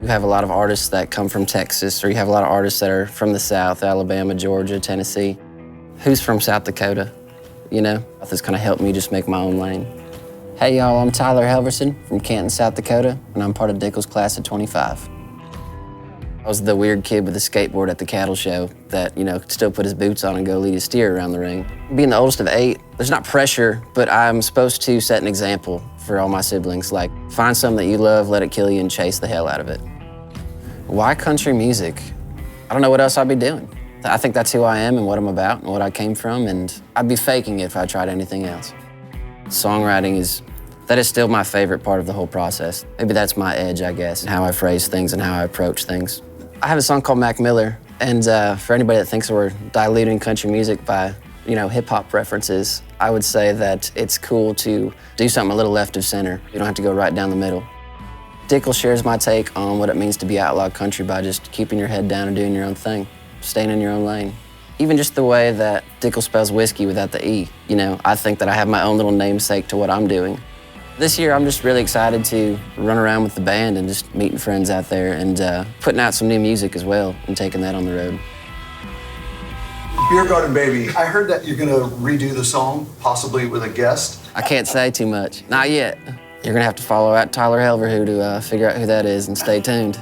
You have a lot of artists that come from Texas, or you have a lot of artists that are from the South, Alabama, Georgia, Tennessee. Who's from South Dakota? You know, this kind of helped me just make my own lane. Hey y'all, I'm Tyler Halverson from Canton, South Dakota, and I'm part of Dickel's class of 25. I was the weird kid with a skateboard at the cattle show that, you know, could still put his boots on and go lead his steer around the ring. Being the oldest of 8, there's not pressure, but I'm supposed to set an example for all my siblings. Like, find something that you love, let it kill you, and chase the hell out of it. Why country music? I don't know what else I'd be doing. I think that's who I am and what I'm about and what I came from, and I'd be faking it if I tried anything else. Songwriting is still my favorite part of the whole process. Maybe that's my edge, I guess, how I phrase things and how I approach things. I have a song called Mac Miller, and for anybody that thinks we're diluting country music by, you know, hip-hop references, I would say that it's cool to do something a little left of center. You don't have to go right down the middle. Dickel shares my take on what it means to be outlaw country by just keeping your head down and doing your own thing, staying in your own lane. Even just the way that Dickel spells whiskey without the E. You know, I think that I have my own little namesake to what I'm doing. This year, I'm just really excited to run around with the band and just meeting friends out there and putting out some new music as well and taking that on the road. Beer Garden Baby, I heard that you're gonna redo the song, possibly with a guest. I can't say too much, not yet. You're gonna have to follow out Tyler Halverson to figure out who that is and stay tuned.